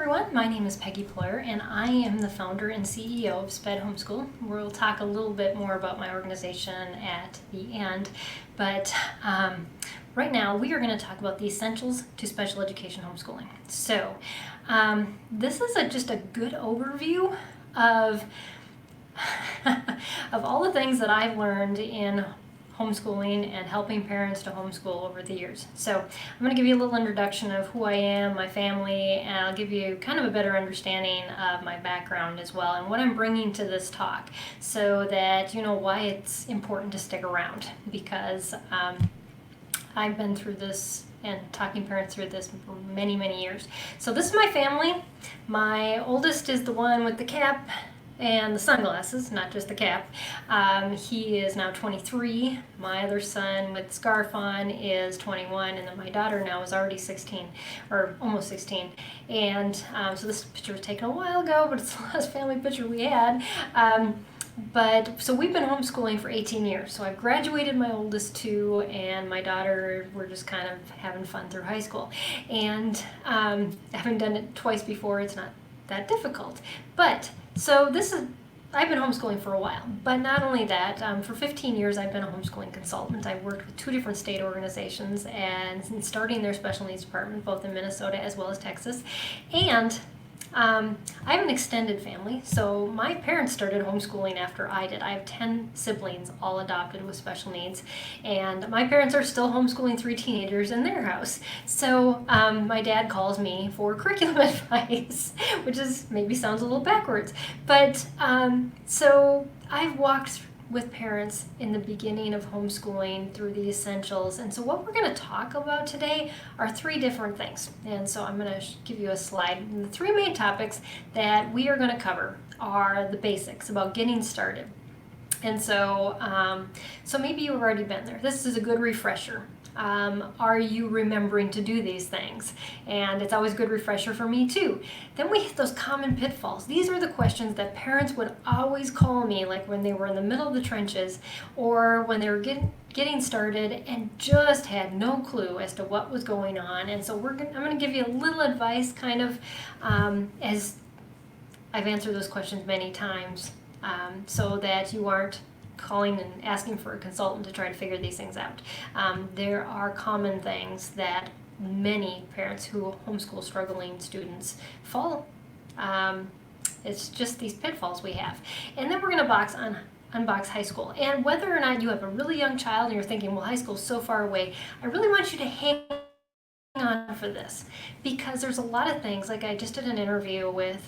everyone, my name is Peggy Ployhar and I am the founder and CEO of SPED Homeschool. We'll talk a little bit more about my organization at the end, but right now we are going to talk about the essentials to special education homeschooling. So this is just a good overview of of all the things that I've learned in homeschooling and helping parents to homeschool over the years. So I'm going to give you a little introduction of who I am, my family, and I'll give you kind of a better understanding of my background as well and what I'm bringing to this talk so that you know why it's important to stick around, because I've been through this and talking parents through this for many, many years. So this is my family. My oldest is the one with the cap and the sunglasses, not just the cap. He is now 23. My other son with the scarf on is 21, and then my daughter now is already 16, or almost 16. And so this picture was taken a while ago, but it's the last family picture we had. So we've been homeschooling for 18 years. So I've graduated my oldest two, and my daughter, we're just kind of having fun through high school. And having done it twice before, it's not that difficult. So I've been homeschooling for a while, but not only that, for 15 years I've been a homeschooling consultant. I've worked with 2 different state organizations and starting their special needs department, both in Minnesota as well as Texas. And I have an extended family, so my parents started homeschooling after I did. I have 10 siblings, all adopted with special needs, and my parents are still homeschooling 3 teenagers in their house. So my dad calls me for curriculum advice, which maybe sounds a little backwards, but so I've walked with parents in the beginning of homeschooling through the essentials. And so what we're going to talk about today are 3 different things. And so I'm going to give you a slide. And the 3 main topics that we are going to cover are the basics about getting started. And so, so maybe you've already been there. This is a good refresher. Are you remembering to do these things? And it's always a good refresher for me too. Then we hit those common pitfalls. These are the questions that parents would always call me, like when they were in the middle of the trenches or when they were getting started and just had no clue as to what was going on. And so I'm going to give you a little advice kind of as I've answered those questions many times so that you aren't calling and asking for a consultant to try to figure these things out. There are common things that many parents who homeschool struggling students fall. It's just these pitfalls we have. And then we're going to unbox high school. And whether or not you have a really young child and you're thinking, well, high school's so far away, I really want you to hang on for this, because there's a lot of things. Like I just did an interview with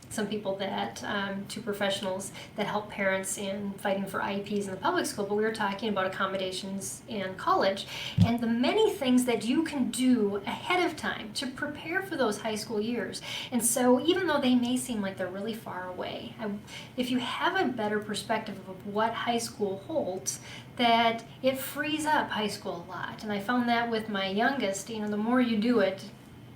some people that, 2 professionals that help parents in fighting for IEPs in the public school, but we were talking about accommodations in college and the many things that you can do ahead of time to prepare for those high school years. And so even though they may seem like they're really far away, if you have a better perspective of what high school holds, that it frees up high school a lot. And I found that with my youngest, the more you do it,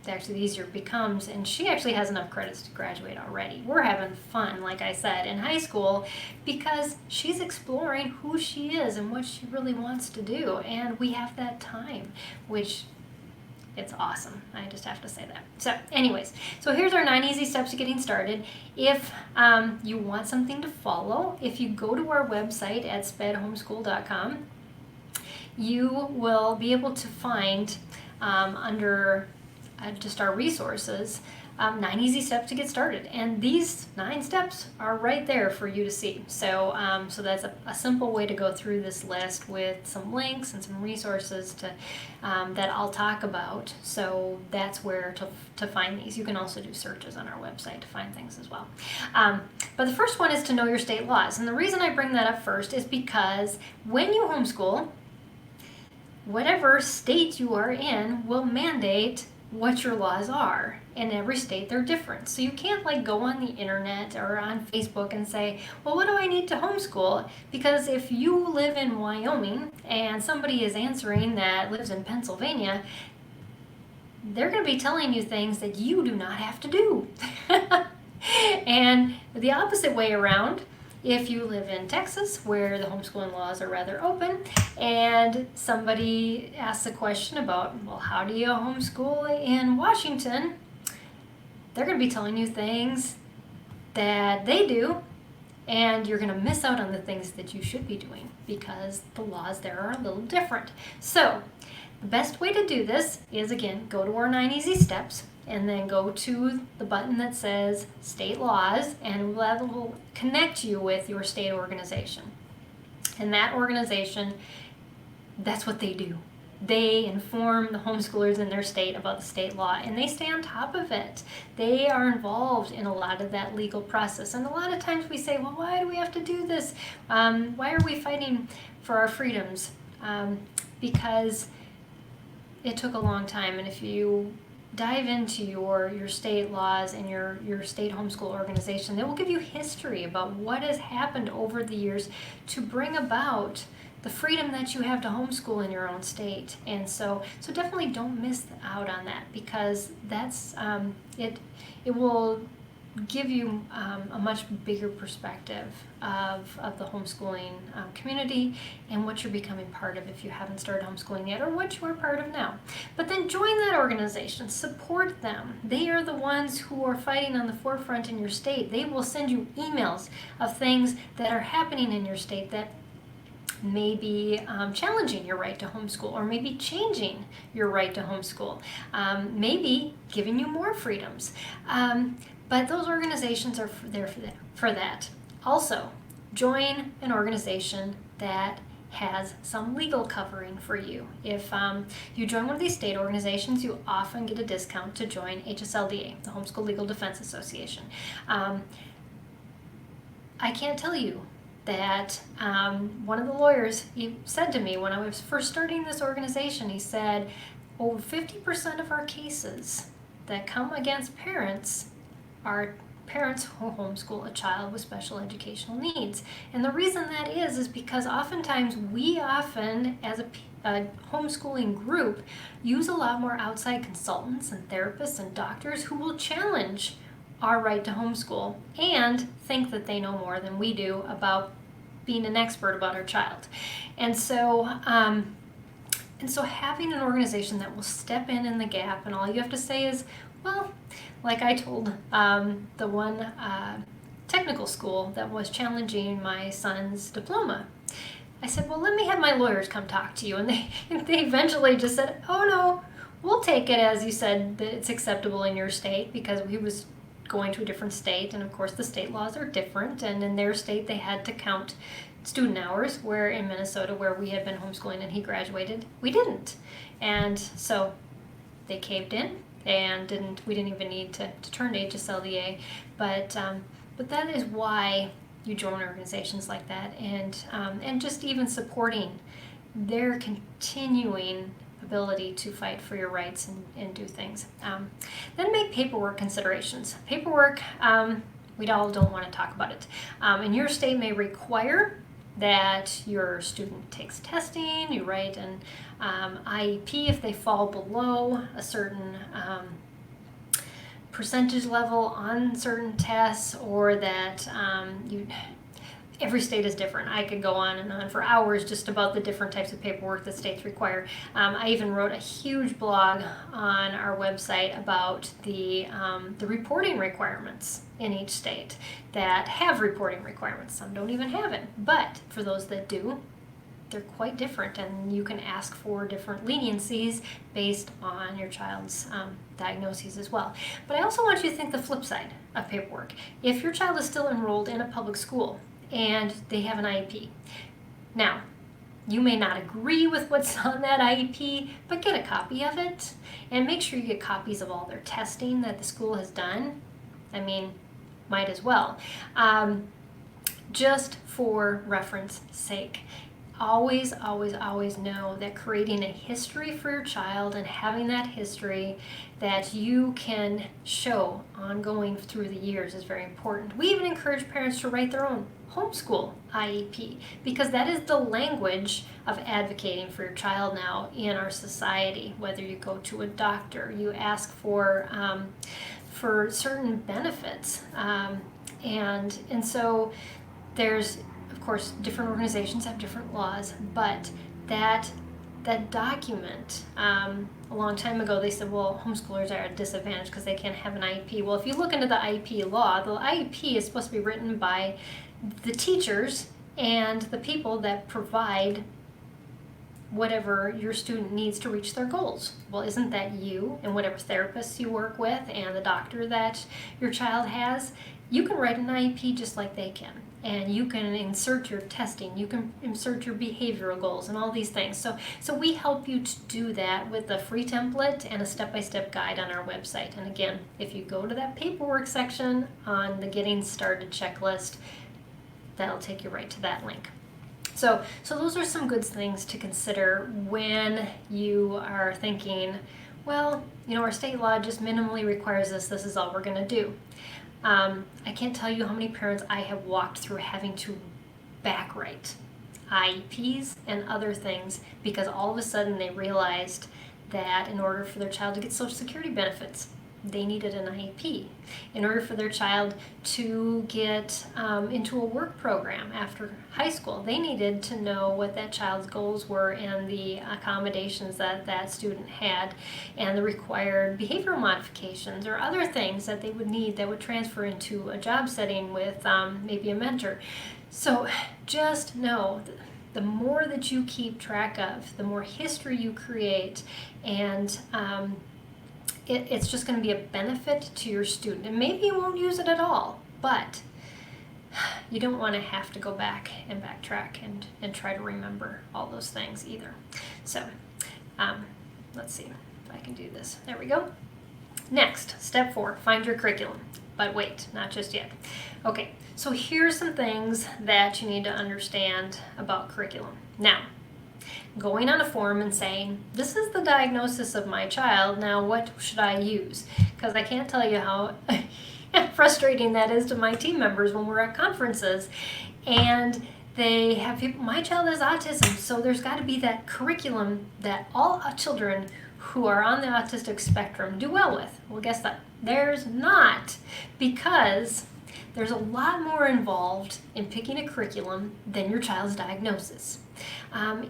actually the easier it becomes, and she actually has enough credits to graduate already. We're having fun, like I said, in high school because she's exploring who she is and what she really wants to do, and we have that time, which it's awesome. I just have to say that. So anyways, so here's our 9 easy steps to getting started. If you want something to follow, if you go to our website at spedhomeschool.com, you will be able to find under just our resources, 9 easy steps to get started. And these 9 steps are right there for you to see. So so that's a simple way to go through this list with some links and some resources that I'll talk about. So that's where to find these. You can also do searches on our website to find things as well. But the first one is to know your state laws. And the reason I bring that up first is because when you homeschool, whatever state you are in will mandate what your laws are. In every state they're different. So you can't go on the internet or on Facebook and say, well, what do I need to homeschool? Because if you live in Wyoming and somebody is answering that lives in Pennsylvania, they're going to be telling you things that you do not have to do. And the opposite way around, if you live in Texas, where the homeschooling laws are rather open, and somebody asks a question about, well, how do you homeschool in Washington? they're going to be telling you things that they do, and you're going to miss out on the things that you should be doing because the laws there are a little different. So the best way to do this is, again, go to our 9 easy steps and then go to the button that says state laws, and that will connect you with your state organization. And that organization, that's what they do. They inform the homeschoolers in their state about the state law, and they stay on top of it. They are involved in a lot of that legal process. And a lot of times we say, well, why do we have to do this? Why are we fighting for our freedoms? Because it took a long time. And if you dive into your state laws and your state homeschool organization, they will give you history about what has happened over the years to bring about the freedom that you have to homeschool in your own state. And so definitely don't miss out on that, because that's it will give you a much bigger perspective of the homeschooling community and what you're becoming part of if you haven't started homeschooling yet, or what you are part of now. But then join that organization, support them. They are the ones who are fighting on the forefront in your state. They will send you emails of things that are happening in your state that may be challenging your right to homeschool, or maybe changing your right to homeschool, maybe giving you more freedoms. But those organizations are there for that. Also, join an organization that has some legal covering for you. If you join one of these state organizations, you often get a discount to join HSLDA, the Homeschool Legal Defense Association. I can't tell you that one of the lawyers, he said to me when I was first starting this organization, he said, over 50% of our cases that come against parents are parents who homeschool a child with special educational needs. And the reason that is because oftentimes we as a homeschooling group, use a lot more outside consultants and therapists and doctors who will challenge our right to homeschool and think that they know more than we do about being an expert about our child. And so having an organization that will step in the gap, and all you have to say is, well, like I told the one technical school that was challenging my son's diploma, I said, well, let me have my lawyers come talk to you. And they eventually just said, oh no, we'll take it as you said that it's acceptable in your state, because he was going to a different state, and of course the state laws are different, and in their state they had to count student hours, where in Minnesota, where we had been homeschooling and he graduated, we didn't. And so they caved in, and we didn't even need to turn to HSLDA, but that is why you join organizations like that, and just even supporting their continuing ability to fight for your rights and do things. Then make paperwork considerations. Paperwork, we all don't want to talk about it. And your state may require that your student takes testing, you write an IEP if they fall below a certain percentage level on certain tests, or that every state is different. I could go on and on for hours just about the different types of paperwork that states require. I even wrote a huge blog on our website about the reporting requirements in each state that have reporting requirements. Some don't even have it, but for those that do, they're quite different, and you can ask for different leniencies based on your child's diagnoses as well. But I also want you to think the flip side of paperwork. If your child is still enrolled in a public school and they have an IEP, now, you may not agree with what's on that IEP, but get a copy of it, and make sure you get copies of all their testing that the school has done. I mean, might as well. Just for reference sake. Always, always, always know that creating a history for your child and having that history that you can show ongoing through the years is very important. We even encourage parents to write their own homeschool IEP, because that is the language of advocating for your child now in our society. Whether you go to a doctor, you ask for certain benefits, and so there's, of course, different organizations have different laws, but that that document. A long time ago, they said, well, homeschoolers are at a disadvantage because they can't have an IEP. Well, if you look into the IEP law, the IEP is supposed to be written by the teachers and the people that provide whatever your student needs to reach their goals. Well, isn't that you and whatever therapists you work with and the doctor that your child has? You can write an IEP just like they can. And you can insert your testing, you can insert your behavioral goals and all these things. So we help you to do that with a free template and a step-by-step guide on our website. And again, if you go to that paperwork section on the Getting Started checklist, that'll take you right to that link. So those are some good things to consider when you are thinking, well, our state law just minimally requires this is all we're going to do. I can't tell you how many parents I have walked through having to backwrite IEPs and other things because all of a sudden they realized that in order for their child to get Social Security benefits, they needed an IEP. In order for their child to get into a work program after high school, they needed to know what that child's goals were and the accommodations that that student had and the required behavioral modifications or other things that they would need that would transfer into a job setting with maybe a mentor. So just know the more that you keep track of, the more history you create, and it's just going to be a benefit to your student. And maybe you won't use it at all, but you don't want to have to go back and backtrack and try to remember all those things either. So let's see if I can do this. There we go. Next, step 4, find your curriculum. But wait, not just yet. Okay, so here's some things that you need to understand about curriculum. Now, going on a form and saying, this is the diagnosis of my child, now what should I use? Because I can't tell you how frustrating that is to my team members when we're at conferences and they have people, my child has autism, so there's got to be that curriculum that all children who are on the autistic spectrum do well with. Well, guess that there's not, because there's a lot more involved in picking a curriculum than your child's diagnosis.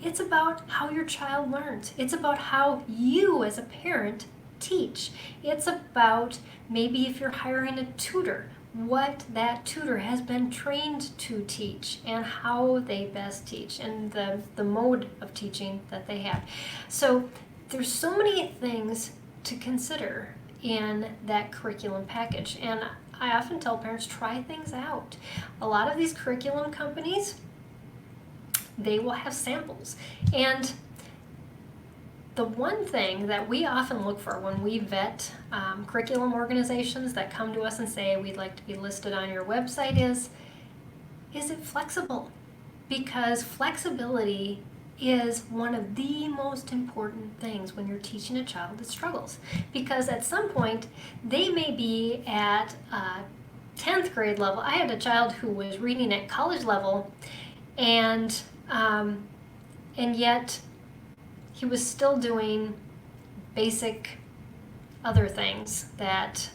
It's about how your child learns. It's about how you as a parent teach. It's about maybe if you're hiring a tutor, what that tutor has been trained to teach and how they best teach and the mode of teaching that they have. So there's so many things to consider in that curriculum package, and I often tell parents, try things out. A lot of these curriculum companies, they will have samples. And the one thing that we often look for when we vet curriculum organizations that come to us and say, we'd like to be listed on your website is it flexible? Because flexibility is one of the most important things when you're teaching a child that struggles. Because at some point, they may be at 10th grade level. I had a child who was reading at college level, and yet he was still doing basic other things that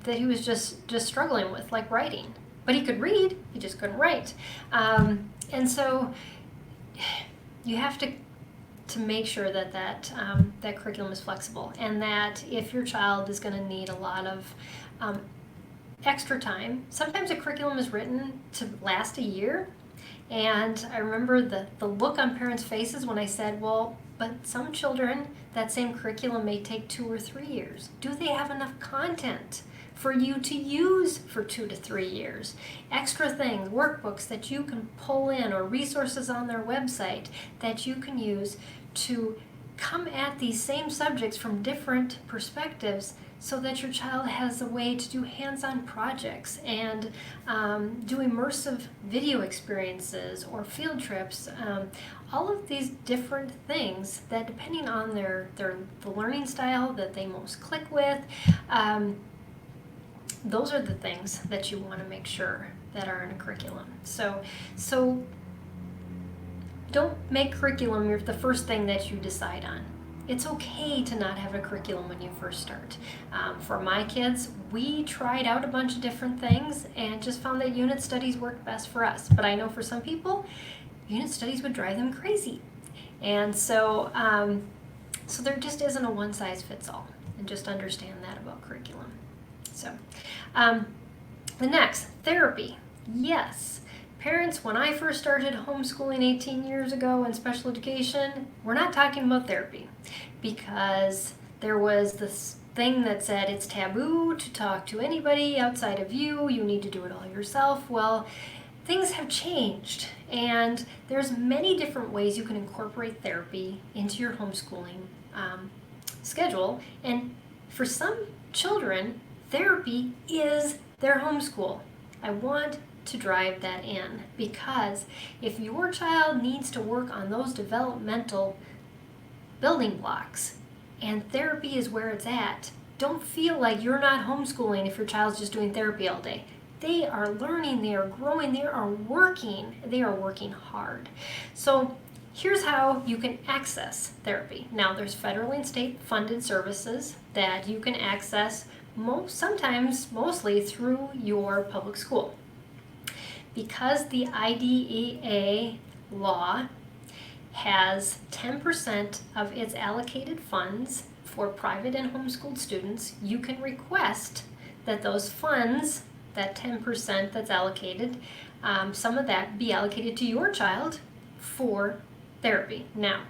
he was just struggling with, like writing. But he could read, he just couldn't write. And so you have to make sure that curriculum is flexible, and that if your child is going to need a lot of extra time, sometimes a curriculum is written to last a year. And I remember the look on parents' faces when I said, well, but some children, that same curriculum may take 2 or 3 years. Do they have enough content for you to use for 2 to 3 years? Extra things, workbooks that you can pull in, or resources on their website that you can use to come at these same subjects from different perspectives, so that your child has a way to do hands-on projects and do immersive video experiences or field trips. All of these different things that, depending on the learning style that they most click with, those are the things that you want to make sure that are in a curriculum. So don't make curriculum the first thing that you decide on. It's okay to not have a curriculum when you first start. For my kids, we tried out a bunch of different things and just found that unit studies worked best for us. But I know for some people, unit studies would drive them crazy. And so, so there just isn't a one-size-fits-all, and just understand that about curriculum. So, the next, therapy. Yes, parents, when I first started homeschooling 18 years ago in special education, we're not talking about therapy, because there was this thing that said it's taboo to talk to anybody outside of you, you need to do it all yourself. Well, things have changed, and there's many different ways you can incorporate therapy into your homeschooling schedule. And for some children, therapy is their homeschool. I want to drive that in, because if your child needs to work on those developmental building blocks and therapy is where it's at, don't feel like you're not homeschooling if your child's just doing therapy all day. They are learning, they are growing, they are working hard. So here's how you can access therapy. Now, there's federal and state funded services that you can access mostly through your public school. Because the IDEA law has 10% of its allocated funds for private and homeschooled students, you can request that those funds, that 10% that's allocated, some of that be allocated to your child for therapy. Now,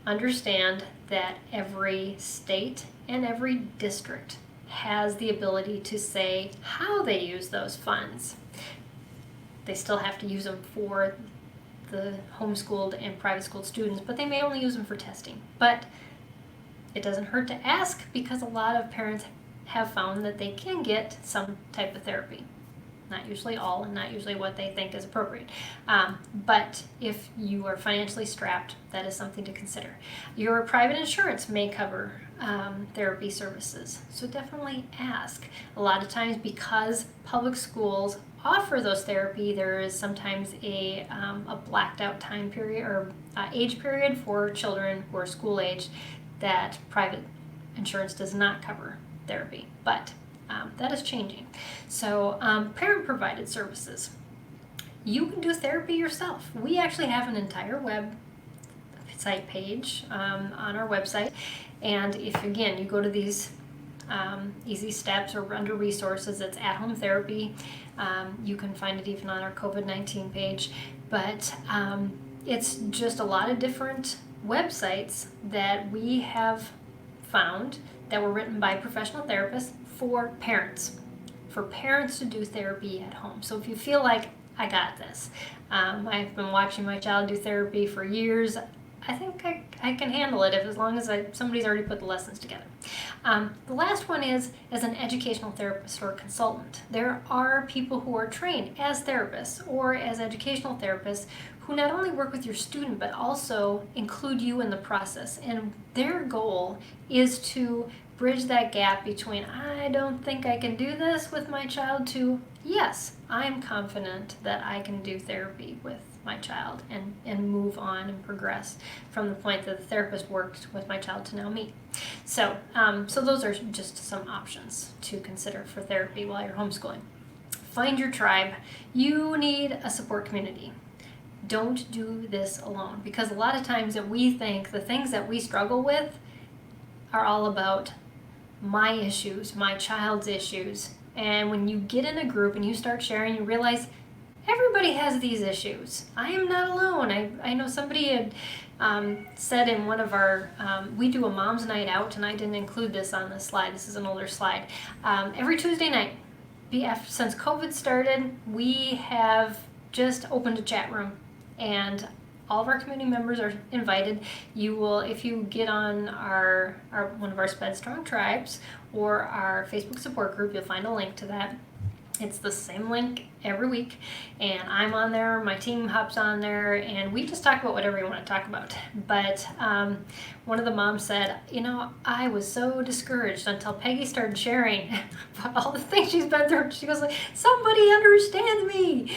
understand that every state and every district has the ability to say how they use those funds. They still have to use them for the homeschooled and private school students, but they may only use them for testing. But it doesn't hurt to ask, because a lot of parents have found that they can get some type of therapy. Not usually all, and not usually what they think is appropriate. But if you are financially strapped, that is something to consider. Your private insurance may cover therapy services, so definitely ask. A lot of times, because public schools offer those therapy, there is sometimes a blacked out time period or age period for children who are school age that private insurance does not cover therapy, but that is changing. So parent provided services. You can do therapy yourself. We actually have an entire website page on our website, and if again you go to these easy steps or under resources, it's at home therapy. You can find it even on our COVID-19 page, but it's just a lot of different websites that we have found that were written by professional therapists for parents to do therapy at home. So if you feel like, I got this, I've been watching my child do therapy for years, I think I can handle it as long as somebody's already put the lessons together. The last one is as an educational therapist or consultant. There are people who are trained as therapists or as educational therapists who not only work with your student but also include you in the process. And their goal is to bridge that gap between, I don't think I can do this with my child, to, yes, I'm confident that I can do therapy with my child and move on and progress from the point that the therapist worked with my child to now me. So, so those are just some options to consider for therapy while you're homeschooling. Find your tribe. You need a support community. Don't do this alone, because a lot of times that we think the things that we struggle with are all about my issues, my child's issues. And when you get in a group and you start sharing, you realize everybody has these issues. I am not alone. I know somebody had said in one of our, we do a mom's night out, and I didn't include this on this slide. This is an older slide. Every Tuesday night, since COVID started, we have just opened a chat room, and all of our community members are invited. You will, if you get on our one of our SPED Strong Tribes or our Facebook support group, you'll find a link to that. It's the same link every week, and I'm on there, my team hops on there, and we just talk about whatever we want to talk about. But one of the moms said, I was so discouraged until Peggy started sharing about all the things she's been through. She goes like, somebody understands me.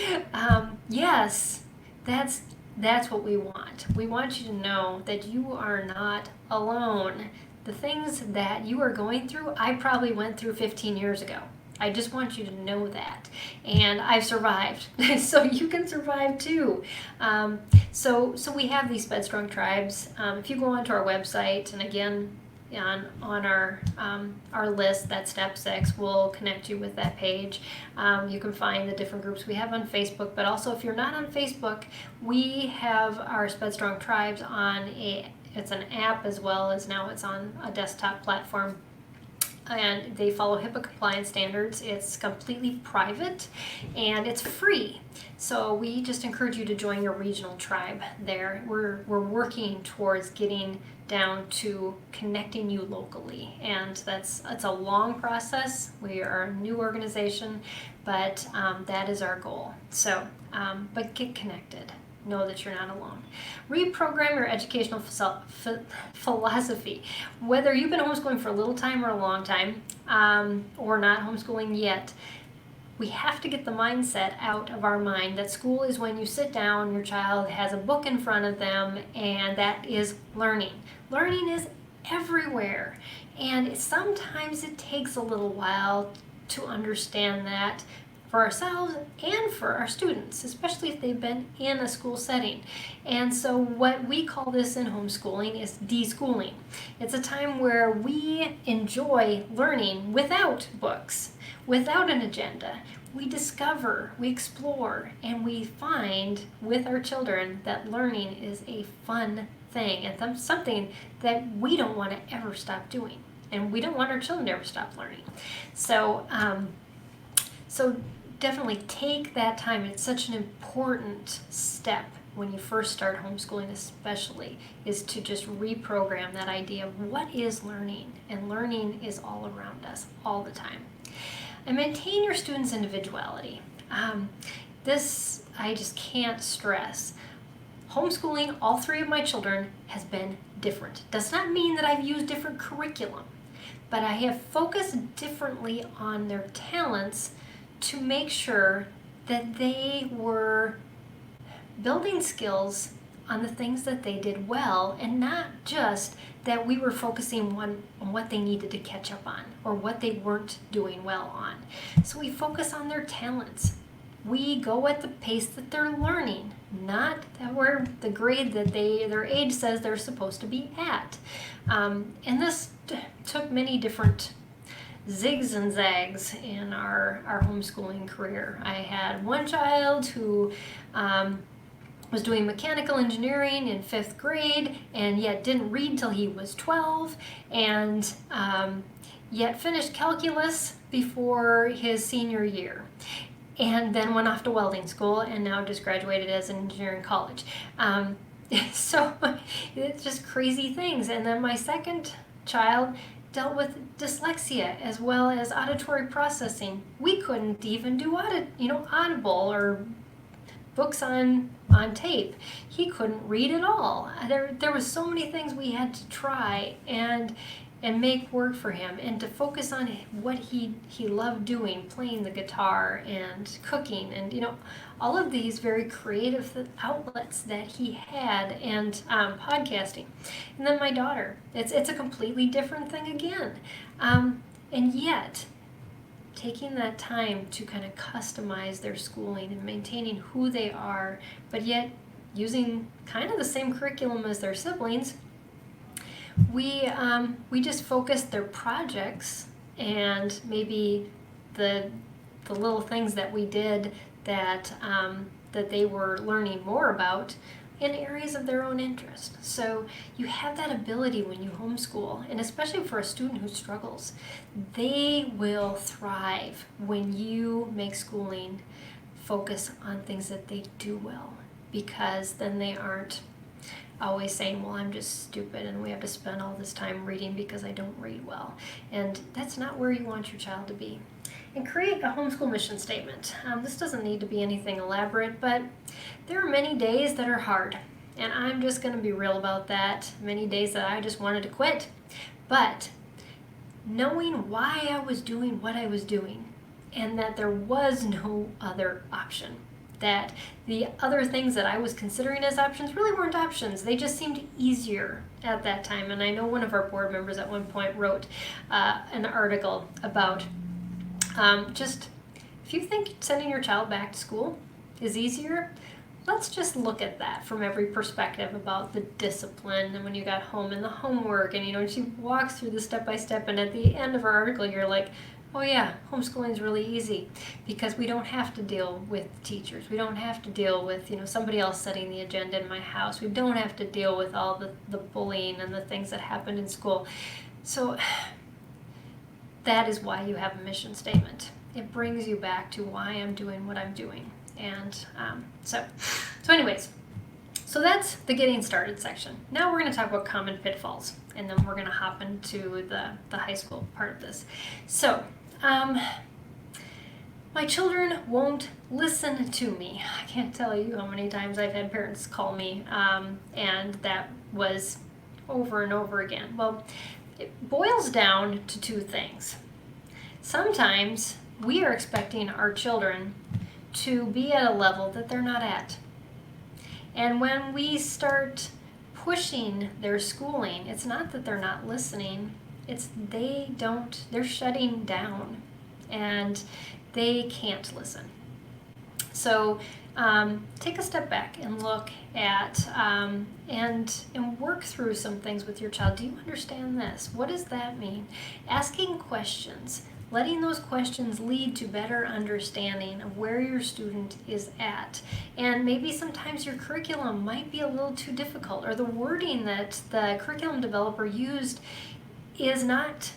Yes, that's what we want. We want you to know that you are not alone. The things that you are going through, I probably went through 15 years ago. I just want you to know that. And I've survived, so you can survive too. So we have these SPED Strong tribes. If you go onto our website, and again, on our list, that step 6 will connect you with that page. You can find the different groups we have on Facebook, but also if you're not on Facebook, we have our SPED Strong tribes on it's an app as well as now it's on a desktop platform. And they follow HIPAA compliance standards. It's completely private and it's free. So we just encourage you to join your regional tribe there. We're working towards getting down to connecting you locally, and it's a long process. We are a new organization, but that is our goal. So, but get connected. Know that you're not alone. Reprogram your educational philosophy. Whether you've been homeschooling for a little time or a long time, or not homeschooling yet, we have to get the mindset out of our mind that school is when you sit down, your child has a book in front of them, and that is learning. Learning is everywhere, and sometimes it takes a little while to understand that for ourselves and for our students, especially if they've been in a school setting. And so what we call this in homeschooling is deschooling. It's a time where we enjoy learning without books, without an agenda. We discover, we explore, and we find with our children that learning is a fun thing and something that we don't want to ever stop doing. And we don't want our children to ever stop learning. So definitely take that time. It's such an important step when you first start homeschooling, especially, is to just reprogram that idea of what is learning. And learning is all around us all the time. And maintain your students' individuality. This I just can't stress. Homeschooling all 3 of my children has been different. Does not mean that I've used different curriculum, but I have focused differently on their talents to make sure that they were building skills on the things that they did well, and not just that we were focusing on what they needed to catch up on or what they weren't doing well on. So we focus on their talents. We go at the pace that they're learning, not that we're the grade that their age says they're supposed to be at. And this took many different zigs and zags in our homeschooling career. I had one child who was doing mechanical engineering in 5th grade and yet didn't read till he was 12, and yet finished calculus before his senior year, and then went off to welding school and now just graduated as an engineer in college. So it's just crazy things. And then my second child dealt with dyslexia as well as auditory processing. We couldn't even do Audible or books on tape. He couldn't read at all. There was so many things we had to try and make work for him, and to focus on what he loved doing, playing the guitar and cooking, and all of these very creative outlets that he had, and podcasting. And then my daughter, it's a completely different thing again, and yet taking that time to kind of customize their schooling and maintaining who they are, but yet using kind of the same curriculum as their siblings. We just focused their projects and maybe the little things that we did that they were learning more about in areas of their own interest. So you have that ability when you homeschool, and especially for a student who struggles, they will thrive when you make schooling focus on things that they do well, because then they aren't always saying, well, I'm just stupid and we have to spend all this time reading because I don't read well. And that's not where you want your child to be. And create a homeschool mission statement. This doesn't need to be anything elaborate, but there are many days that are hard. And I'm just going to be real about that. Many days that I just wanted to quit. But knowing why I was doing what I was doing, and that there was no other option, that the other things that I was considering as options really weren't options. They just seemed easier at that time. And I know one of our board members at one point wrote an article about Just if you think sending your child back to school is easier, let's just look at that from every perspective about the discipline and when you got home and the homework, and she walks through the step by step, and at the end of our article you're like, oh yeah, homeschooling is really easy because we don't have to deal with teachers. We don't have to deal with somebody else setting the agenda in my house. We don't have to deal with all the bullying and the things that happened in school. So that is why you have a mission statement. It brings you back to why I'm doing what I'm doing. And so anyways, so that's the getting started section. Now we're going to talk about common pitfalls, and then we're going to hop into the high school part of this. So my children won't listen to me. I can't tell you how many times I've had parents call me, and that was over and over again. Well, it boils down to two things. Sometimes we are expecting our children to be at a level that they're not at. And when we start pushing their schooling, it's not that they're not listening, it's they're shutting down and they can't listen. So take a step back and look at and work through some things with your child. Do you understand this? What does that mean? Asking questions. Letting those questions lead to better understanding of where your student is at. And maybe sometimes your curriculum might be a little too difficult, or the wording that the curriculum developer used is not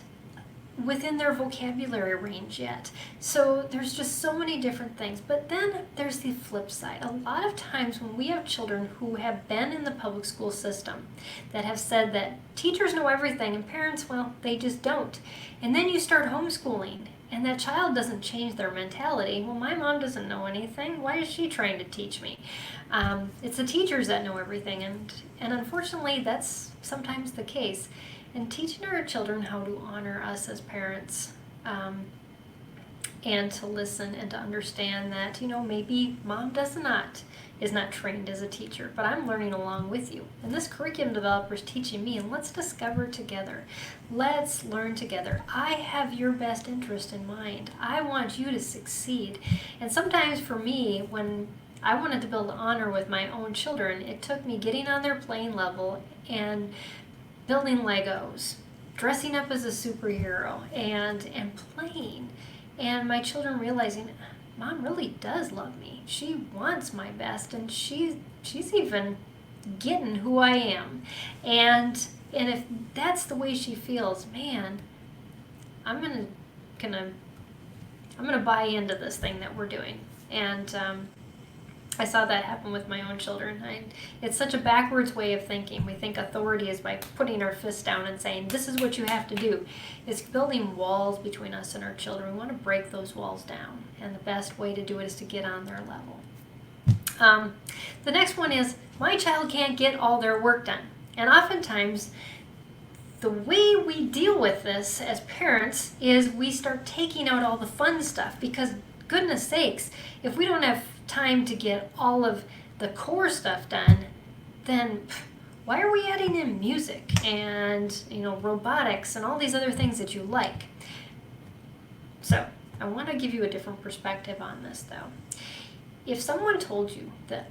within their vocabulary range yet. So there's just so many different things. But then there's the flip side. A lot of times when we have children who have been in the public school system that have said that teachers know everything and parents, well, they just don't. And then you start homeschooling and that child doesn't change their mentality. Well, my mom doesn't know anything. Why is she trying to teach me? It's the teachers that know everything. And unfortunately, that's sometimes the case. And teaching our children how to honor us as parents, and to listen and to understand that, maybe mom is not trained as a teacher, but I'm learning along with you. And this curriculum developer is teaching me, and let's discover together. Let's learn together. I have your best interest in mind. I want you to succeed. And sometimes for me, when I wanted to build honor with my own children, it took me getting on their playing level and building Legos, dressing up as a superhero, and playing. And my children realizing, Mom really does love me. She wants my best, and she's even getting who I am. And if that's the way she feels, man, I'm gonna buy into this thing that we're doing. And I saw that happen with my own children. It's such a backwards way of thinking. We think authority is by putting our fists down and saying, this is what you have to do. It's building walls between us and our children. We want to break those walls down. And the best way to do it is to get on their level. The next one is, my child can't get all their work done. And oftentimes, the way we deal with this as parents is we start taking out all the fun stuff, because goodness sakes, if we don't have time to get all of the core stuff done, then why are we adding in music and robotics and all these other things that you like? So I want to give you a different perspective on this, though. If someone told you that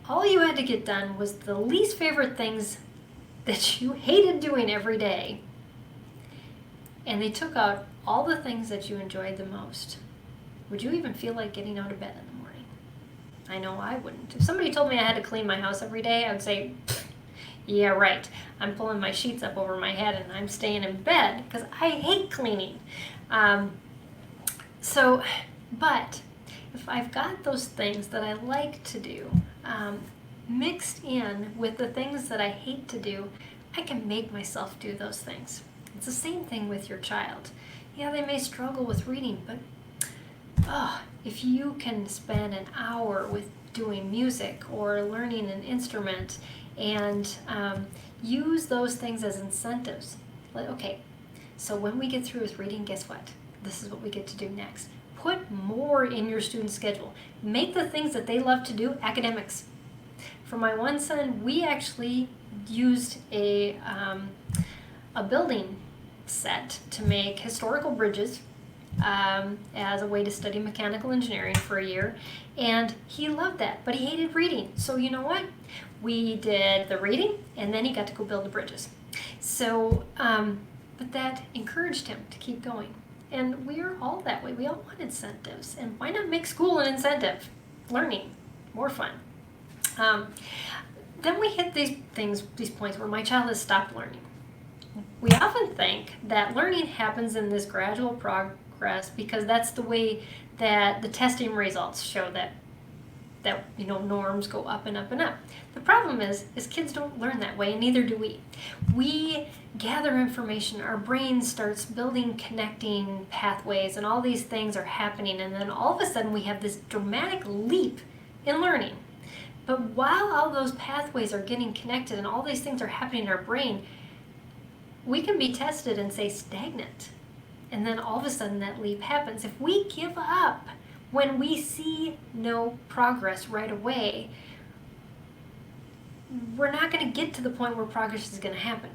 all you had to get done was the least favorite things that you hated doing every day, and they took out all the things that you enjoyed the most, would you even feel like getting out of bed in the morning? I know I wouldn't. If somebody told me I had to clean my house every day, I would say, yeah, right. I'm pulling my sheets up over my head and I'm staying in bed because I hate cleaning. But if I've got those things that I like to do, mixed in with the things that I hate to do, I can make myself do those things. It's the same thing with your child. Yeah, they may struggle with reading, but if you can spend an hour with doing music or learning an instrument and use those things as incentives. Okay, so when we get through with reading, guess what? This is what we get to do next. Put more in your student schedule. Make the things that they love to do academics. For my one son, we actually used a building set to make historical bridges as a way to study mechanical engineering for a year, and he loved that, but he hated reading. So you know what? We did the reading, and then he got to go build the bridges. So, but that encouraged him to keep going. And we're all that way. We all want incentives. And why not make school an incentive? Learning, more fun. Then we hit these points where my child has stopped learning. We often think that learning happens in this gradual progress because that's the way that the testing results show that norms go up and up and up. The problem is kids don't learn that way, and neither do we. We gather information, our brain starts building connecting pathways, and all these things are happening, and then all of a sudden we have this dramatic leap in learning. But while all those pathways are getting connected and all these things are happening in our brain, we can be tested and say stagnant. And then all of a sudden that leap happens. If we give up when we see no progress right away, we're not going to get to the point where progress is going to happen.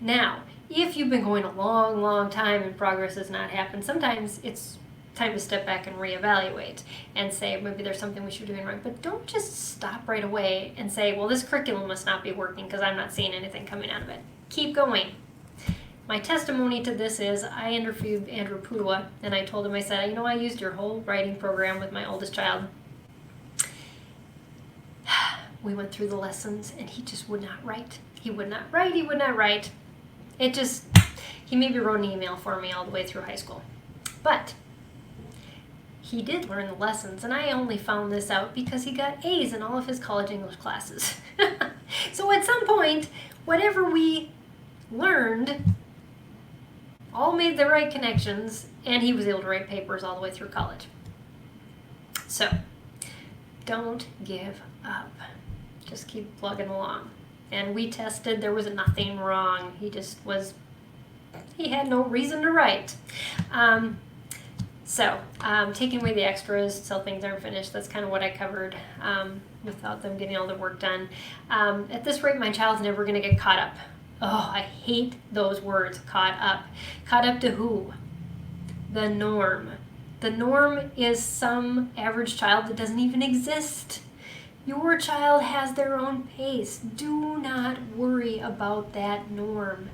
Now, if you've been going a long, long time and progress has not happened, sometimes it's time to step back and reevaluate and say maybe there's something we should be doing right. But don't just stop right away and say, well, this curriculum must not be working because I'm not seeing anything coming out of it. Keep going. My testimony to this is I interviewed Andrew Pudua, and I told him, I said, I used your whole writing program with my oldest child. We went through the lessons, and he just would not write. He would not write. He maybe wrote an email for me all the way through high school. But he did learn the lessons, and I only found this out because he got A's in all of his college English classes. So at some point, whatever we learned all made the right connections, and he was able to write papers all the way through college. So, don't give up. Just keep plugging along. And we tested, there was nothing wrong. He had no reason to write. Taking away the extras till things aren't finished, that's kind of what I covered without them getting all the work done. At this rate, my child's never going to get caught up. Oh, I hate those words, caught up. Caught up to who? The norm. The norm is some average child that doesn't even exist. Your child has their own pace. Do not worry about that norm.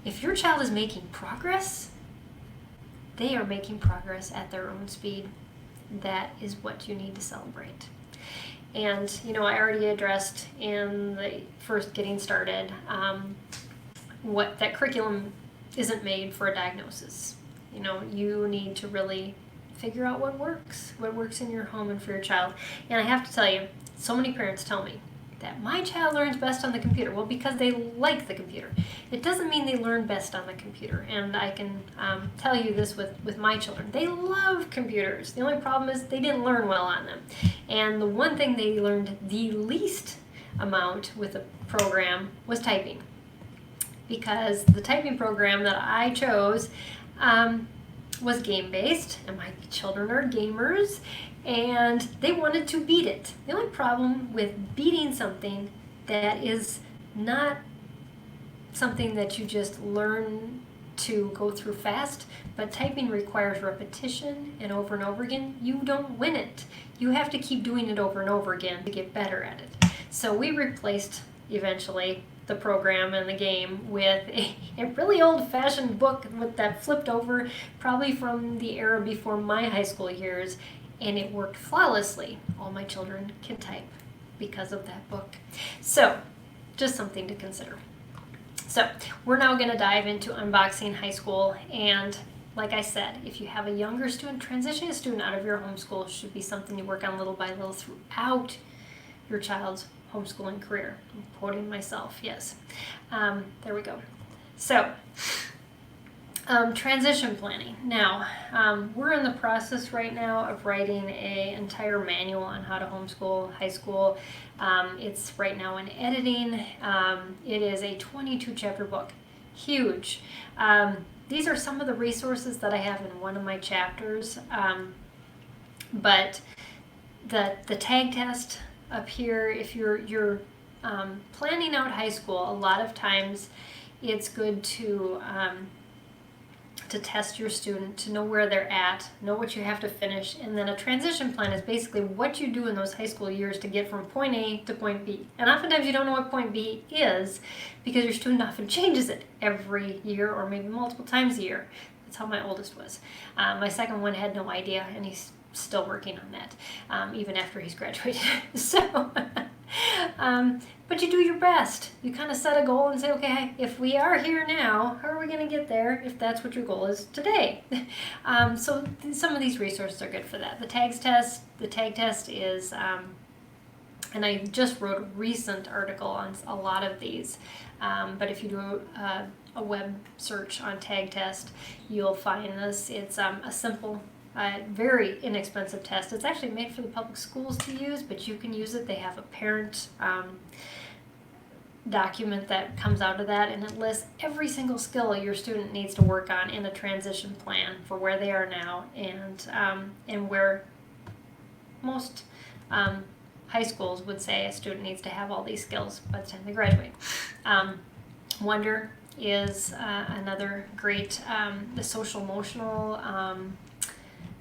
If your child is making progress, they are making progress at their own speed. That is what you need to celebrate. And, I already addressed in the first getting started what that curriculum isn't made for a diagnosis. You need to really figure out what works in your home and for your child. And I have to tell you, so many parents tell me that my child learns best on the computer. Well, because they like the computer. It doesn't mean they learn best on the computer. And I can tell you this with my children. They love computers. The only problem is they didn't learn well on them. And the one thing they learned the least amount with the program was typing. Because the typing program that I chose was game-based, and my children are gamers, and they wanted to beat it. The only problem with beating something that is not something that you just learn to go through fast, but typing requires repetition and over again, you don't win it. You have to keep doing it over and over again to get better at it. So we replaced, eventually, the program and the game with a really old-fashioned book that flipped over, probably from the era before my high school years, and it worked flawlessly. All my children can type because of that book. So, just something to consider. So, we're now going to dive into unboxing high school, and like I said, if you have a younger student, transitioning a student out of your homeschool should be something you work on little by little throughout your child's homeschooling career. I'm quoting myself, yes. There we go. So, transition planning. Now, we're in the process right now of writing an entire manual on how to homeschool high school. It's right now in editing. It is a 22-chapter book. Huge. These are some of the resources that I have in one of my chapters. But the tag test up here, if you're planning out high school, a lot of times it's good to to test your student, to know where they're at, know what you have to finish, and then a transition plan is basically what you do in those high school years to get from point A to point B. And oftentimes you don't know what point B is because your student often changes it every year or maybe multiple times a year. That's how my oldest was. My second one had no idea, and he's still working on that, even after he's graduated. So, but you do your best. You kind of set a goal and say, okay, if we are here now, how are we going to get there if that's what your goal is today? So some of these resources are good for that. The tag test is, and I just wrote a recent article on a lot of these, but if you do a web search on tag test, you'll find this. It's a simple, very inexpensive test. It's actually made for the public schools to use, but you can use it. They have a parent document that comes out of that, and it lists every single skill your student needs to work on in a transition plan for where they are now and where most high schools would say a student needs to have all these skills by the time they graduate. Wonder is another great, the social emotional,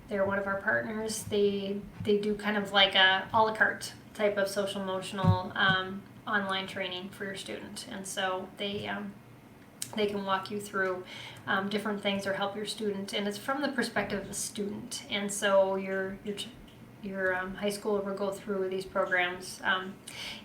they're one of our partners. They do kind of like a a la carte type of social emotional online training for your student, and so they can walk you through different things or help your student, and it's from the perspective of the student. And so your high schooler will go through these programs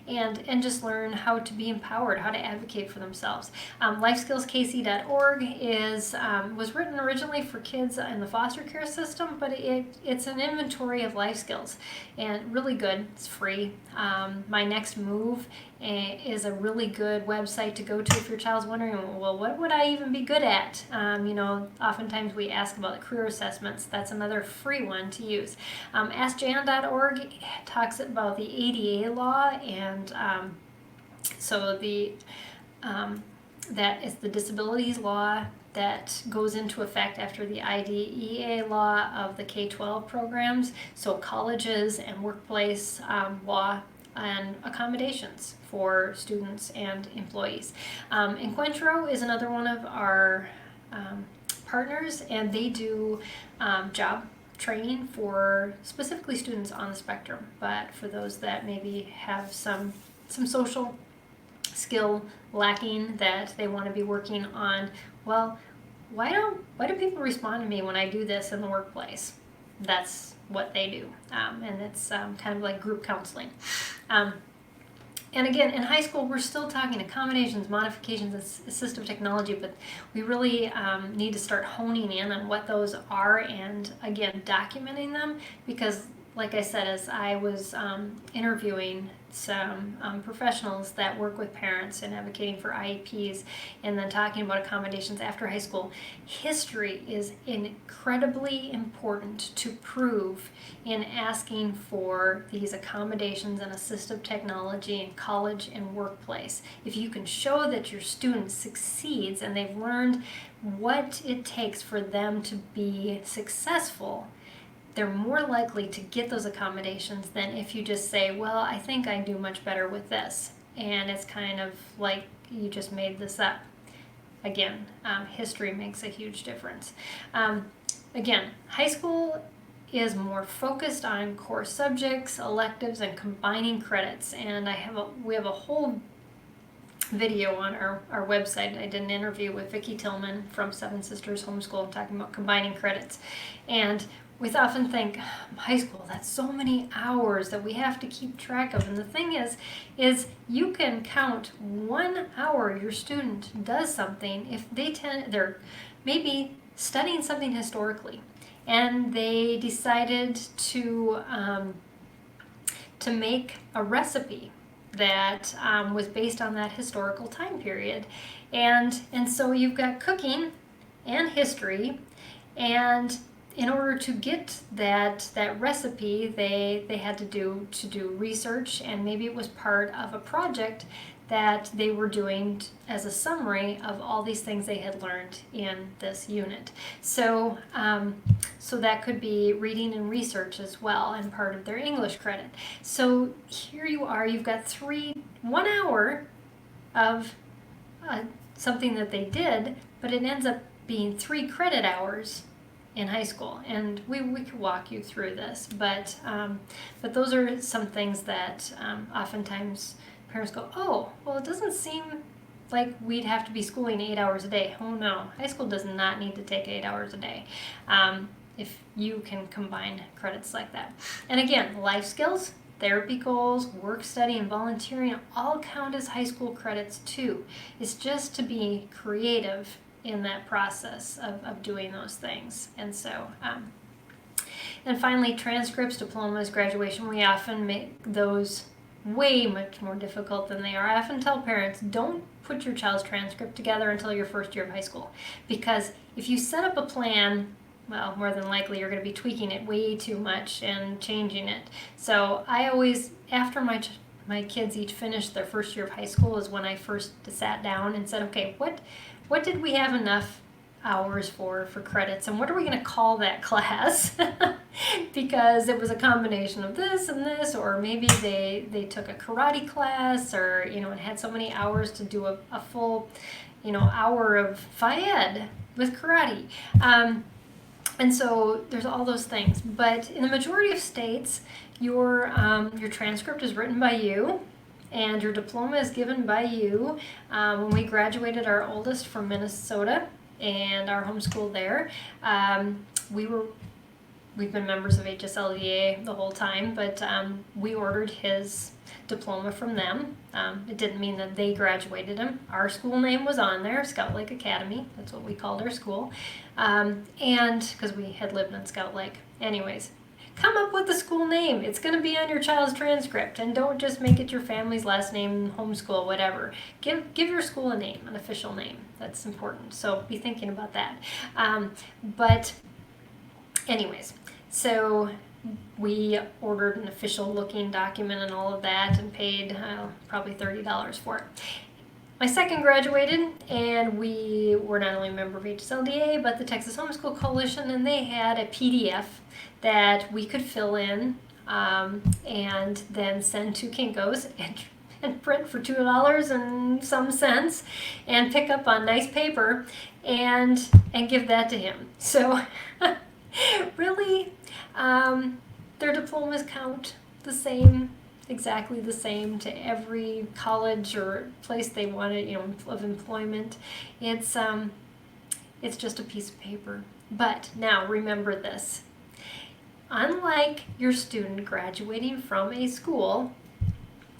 and just learn how to be empowered, how to advocate for themselves. LifeSkillsKC.org was written originally for kids in the foster care system, but it's an inventory of life skills, and really good. It's free. My Next Move is a really good website to go to if your child's wondering, well, what would I even be good at? Oftentimes we ask about the career assessments. That's another free one to use. AskJan.org talks about the ADA law, and so that is the disabilities law that goes into effect after the IDEA law of the K-12 programs, so colleges and workplace law and accommodations for students and employees. Encuentro is another one of our partners, and they do job training for specifically students on the spectrum, but for those that maybe have some social skill lacking that they want to be working on. Well, why do people respond to me when I do this in the workplace? That's what they do, and it's kind of like group counseling. And again, in high school, we're still talking accommodations, modifications, assistive technology, but we really need to start honing in on what those are and, again, documenting them, because, like I said, as I was interviewing some professionals that work with parents and advocating for IEPs and then talking about accommodations after high school, history is incredibly important to prove in asking for these accommodations and assistive technology in college and workplace. If you can show that your student succeeds and they've learned what it takes for them to be successful, they're more likely to get those accommodations than if you just say, well, I think I do much better with this. And it's kind of like you just made this up. Again, history makes a huge difference. Again, high school is more focused on core subjects, electives, and combining credits. And we have a whole video on our website. I did an interview with Vicki Tillman from Seven Sisters Homeschool talking about combining credits. And we often think, high school, that's so many hours that we have to keep track of. And the thing is you can count 1 hour your student does something if they're maybe studying something historically, and they decided to make a recipe that was based on that historical time period. And so you've got cooking and history, and in order to get that recipe, they had to do research, and maybe it was part of a project that they were doing as a summary of all these things they had learned in this unit. So that could be reading and research as well, and part of their English credit. So here you are, you've got 1 hour of something that they did, but it ends up being 3 credit hours in high school, and we could walk you through this, but those are some things that oftentimes parents go, oh, well, it doesn't seem like we'd have to be schooling 8 hours a day. Oh no, high school does not need to take 8 hours a day if you can combine credits like that. And again, life skills, therapy goals, work study, and volunteering all count as high school credits too. It's just to be creative in that process of doing those things. And so, and finally, transcripts, diplomas, graduation, we often make those way much more difficult than they are. I often tell parents, don't put your child's transcript together until your first year of high school, because if you set up a plan, well, more than likely you're going to be tweaking it way too much and changing it. So I always, after my kids each finished their first year of high school, is when I first sat down and said, okay, what did we have enough hours for credits, and what are we going to call that class? Because it was a combination of this and this, or maybe they took a karate class, or it had so many hours to do a full hour of phy-ed with karate. And so there's all those things, but in the majority of states, your transcript is written by you, and your diploma is given by you. When we graduated our oldest from Minnesota and our homeschool there, we've been members of HSLDA the whole time, but we ordered his diploma from them. It didn't mean that they graduated him. Our school name was on there, Scout Lake Academy. That's what we called our school. And because we had lived in Scout Lake. Anyways, come up with the school name. It's going to be on your child's transcript, and don't just make it your family's last name, homeschool, whatever. Give your school a name, an official name. That's important. So be thinking about that. But anyways, so we ordered an official looking document and all of that, and paid probably $30 for it. My second graduated, and we were not only a member of HSLDA, but the Texas Homeschool Coalition, and they had a PDF that we could fill in and then send to Kinko's and print for $2 and some cents, and pick up on nice paper and give that to him. So really, their diplomas count the same, exactly the same to every college or place they wanted, of employment. It's just a piece of paper. But now remember this. Unlike your student graduating from a school,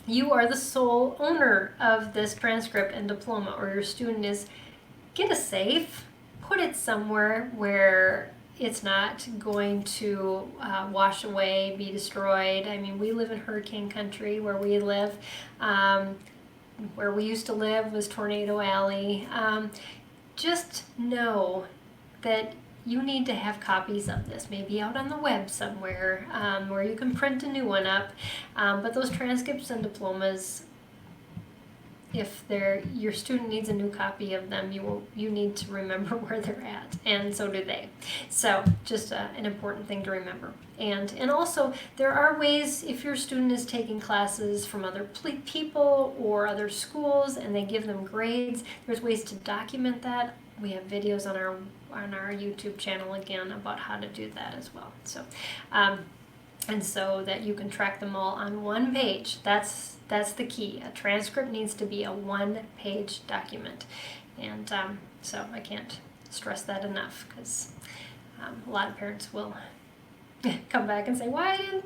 you are the sole owner of this transcript and diploma, or your student is. Get a safe, put it somewhere where it's not going to wash away, be destroyed. I mean, we live in hurricane country where we live. Where we used to live was Tornado Alley. Just know that you need to have copies of this, maybe out on the web somewhere, where you can print a new one up. But those transcripts and diplomas, if your student needs a new copy of them, you need to remember where they're at, and so do they. So just an important thing to remember. And also, there are ways, if your student is taking classes from other people or other schools and they give them grades, there's ways to document that. We have videos on our YouTube channel again about how to do that as well. So and so that you can track them all on one page. That's the key. A transcript needs to be a one-page document. And so I can't stress that enough, because a lot of parents will come back and say, why didn't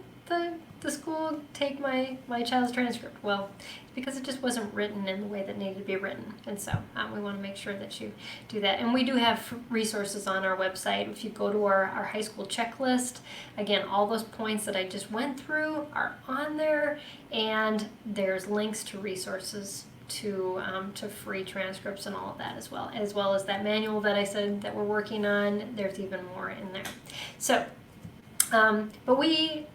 the school take my child's transcript? Well, because it just wasn't written in the way that needed to be written. And so we want to make sure that you do that. And we do have resources on our website. If you go to our high school checklist, again, all those points that I just went through are on there, and there's links to resources to free transcripts and all of that as well as that manual that I said that we're working on. There's even more in there. So, but we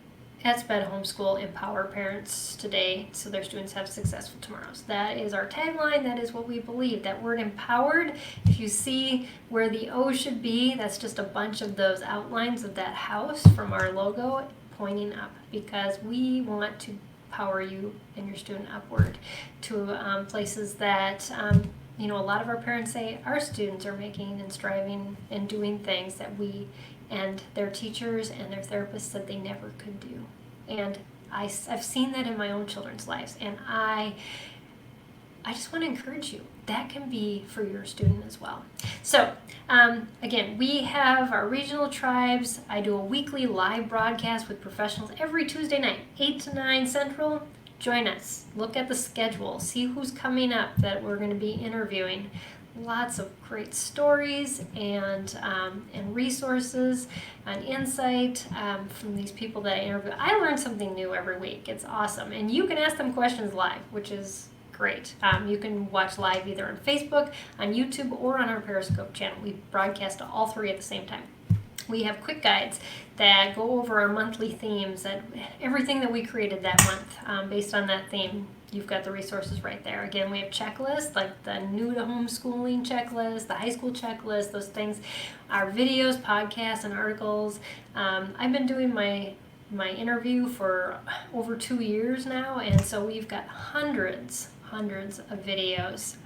at SPED Homeschool empower parents today so their students have successful tomorrows. That is our tagline. That is what we believe. That word empowered, if you see where the O should be, that's just a bunch of those outlines of that house from our logo pointing up, because we want to power you and your student upward to places that a lot of our parents say our students are making and striving and doing things that we and their teachers and their therapists said they never could do. And I've seen that in my own children's lives, and I just want to encourage you. That can be for your student as well. So, again, we have our regional tribes. I do a weekly live broadcast with professionals every Tuesday night, 8 to 9 Central. Join us. Look at the schedule. See who's coming up that we're going to be interviewing. Lots of great stories and resources and insight from these people that I interview. I learn something new every week. It's awesome. And you can ask them questions live, which is great. You can watch live either on Facebook, on YouTube, or on our Periscope channel. We broadcast all three at the same time. We have quick guides that go over our monthly themes and everything that we created that month based on that theme. You've got the resources right there. Again, we have checklists like the new to homeschooling checklist, the high school checklist, those things, our videos, podcasts, and articles. I've been doing my interview for over 2 years now, and so we've got hundreds of videos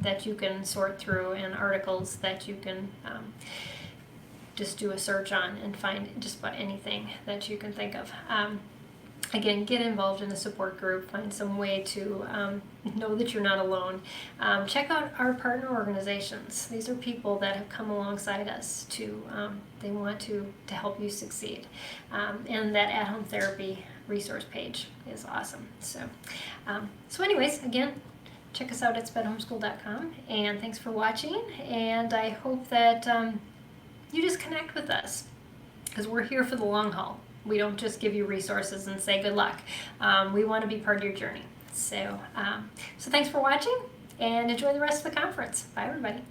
that you can sort through and articles that you can just do a search on and find just about anything that you can think of. Again, get involved in a support group. Find some way to know that you're not alone. Check out our partner organizations. These are people that have come alongside us they want to help you succeed. And that at-home therapy resource page is awesome. So anyways, again, check us out at spedhomeschool.com. And thanks for watching. And I hope that you just connect with us, because we're here for the long haul. We don't just give you resources and say good luck. We want to be part of your journey. So thanks for watching, and enjoy the rest of the conference. Bye, everybody.